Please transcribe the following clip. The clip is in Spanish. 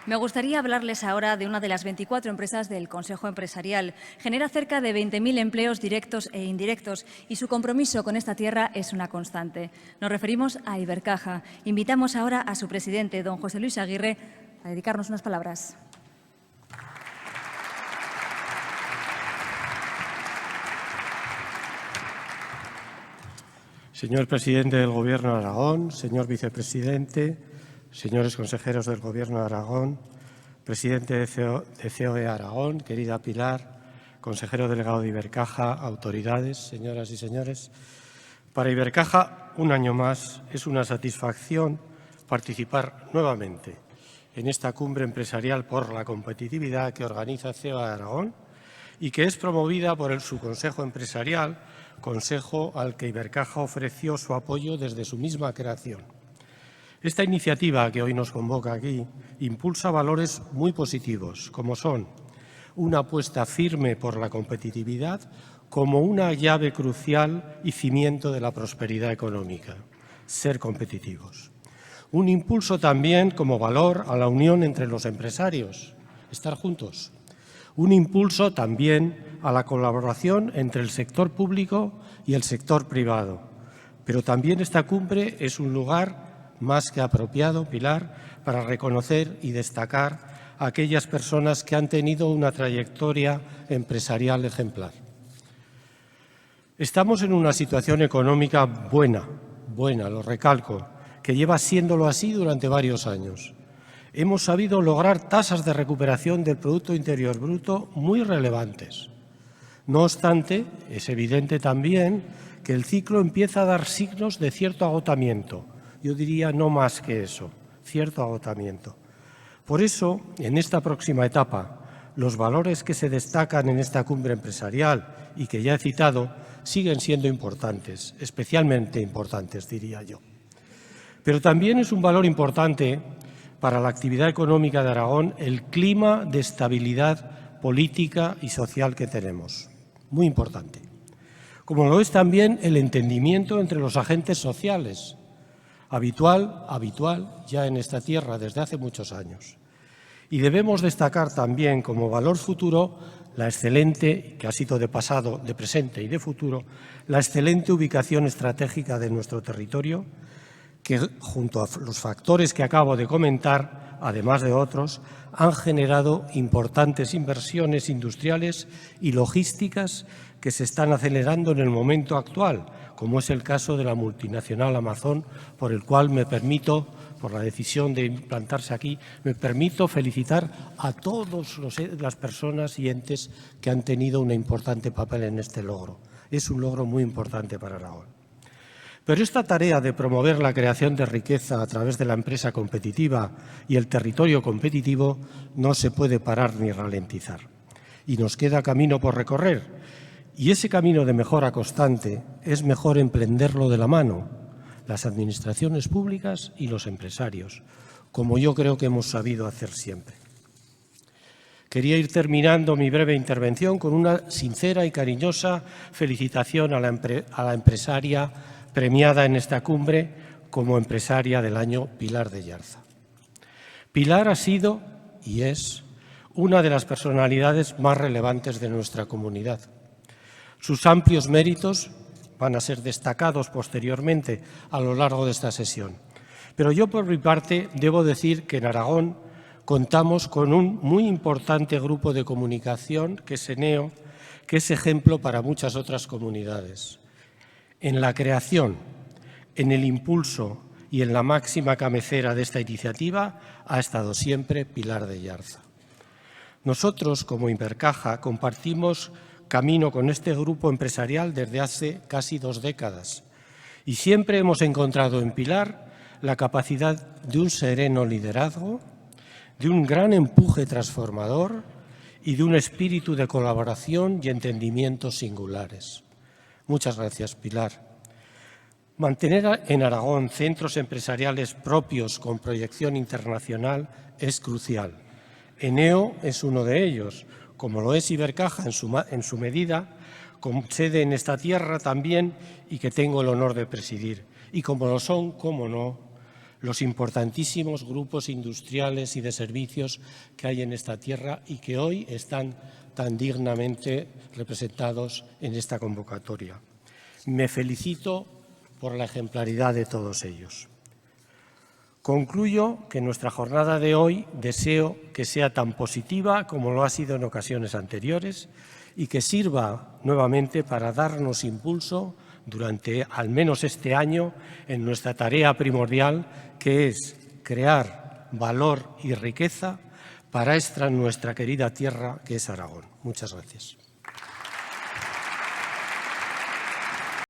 Me gustaría hablarles ahora de una de las 24 empresas del Consejo Empresarial. Genera cerca de 20.000 empleos directos e indirectos y su compromiso con esta tierra es una constante. Nos referimos a Ibercaja. Invitamos ahora a su presidente, don José Luis Aguirre, a dedicarnos unas palabras. Señor presidente del Gobierno de Aragón, señor vicepresidente, señores consejeros del Gobierno de Aragón, presidente de COE Aragón, querida Pilar, consejero delegado de Ibercaja, autoridades, señoras y señores. Para Ibercaja, un año más, es una satisfacción participar nuevamente en esta cumbre empresarial por la competitividad que organiza COE Aragón y que es promovida por su Consejo Empresarial, consejo al que Ibercaja ofreció su apoyo desde su misma creación. Esta iniciativa que hoy nos convoca aquí impulsa valores muy positivos, como son una apuesta firme por la competitividad como una llave crucial y cimiento de la prosperidad económica, ser competitivos. Un impulso también como valor a la unión entre los empresarios, estar juntos. Un impulso también a la colaboración entre el sector público y el sector privado. Pero también esta cumbre es un lugar más que apropiado, Pilar, para reconocer y destacar a aquellas personas que han tenido una trayectoria empresarial ejemplar. Estamos en una situación económica buena, lo recalco, que lleva siéndolo así durante varios años. Hemos sabido lograr tasas de recuperación del Producto Interior Bruto muy relevantes. No obstante, es evidente también que el ciclo empieza a dar signos de cierto agotamiento. Yo diría no más que eso, cierto agotamiento. Por eso, en esta próxima etapa, los valores que se destacan en esta cumbre empresarial y que ya he citado siguen siendo importantes, especialmente importantes, diría yo. Pero también es un valor importante para la actividad económica de Aragón el clima de estabilidad política y social que tenemos. Muy importante. Como lo es también el entendimiento entre los agentes sociales, habitual ya en esta tierra desde hace muchos años. Y debemos destacar también como valor futuro la excelente, que ha sido de pasado, de presente y de futuro, la excelente ubicación estratégica de nuestro territorio, que junto a los factores que acabo de comentar, además de otros, han generado importantes inversiones industriales y logísticas que se están acelerando en el momento actual, como es el caso de la multinacional Amazon, por el cual me permito, por la decisión de implantarse aquí, me permito felicitar a todas las personas y entes que han tenido un importante papel en este logro. Es un logro muy importante para Aragón. Pero esta tarea de promover la creación de riqueza a través de la empresa competitiva y el territorio competitivo no se puede parar ni ralentizar. Y nos queda camino por recorrer. Y ese camino de mejora constante es mejor emprenderlo de la mano, las administraciones públicas y los empresarios, como yo creo que hemos sabido hacer siempre. Quería ir terminando mi breve intervención con una sincera y cariñosa felicitación a la empresaria premiada en esta cumbre como empresaria del año, Pilar de Yarza. Pilar ha sido y es una de las personalidades más relevantes de nuestra comunidad. Sus amplios méritos van a ser destacados posteriormente a lo largo de esta sesión. Pero yo, por mi parte, debo decir que en Aragón contamos con un muy importante grupo de comunicación, que es ENEO, que es ejemplo para muchas otras comunidades. En la creación, en el impulso y en la máxima cabecera de esta iniciativa ha estado siempre Pilar de Yarza. Nosotros, como Ibercaja, compartimos camino con este grupo empresarial desde hace casi 2 décadas y siempre hemos encontrado en Pilar la capacidad de un sereno liderazgo, de un gran empuje transformador y de un espíritu de colaboración y entendimiento singulares. Muchas gracias, Pilar. Mantener en Aragón centros empresariales propios con proyección internacional es crucial. ENEO es uno de ellos, como lo es Ibercaja en su medida, con sede en esta tierra también y que tengo el honor de presidir. Y como lo son, cómo no, los importantísimos grupos industriales y de servicios que hay en esta tierra y que hoy están tan dignamente representados en esta convocatoria. Me felicito por la ejemplaridad de todos ellos. Concluyo que nuestra jornada de hoy deseo que sea tan positiva como lo ha sido en ocasiones anteriores y que sirva nuevamente para darnos impulso durante al menos este año en nuestra tarea primordial, que es crear valor y riqueza para nuestra querida tierra que es Aragón. Muchas gracias.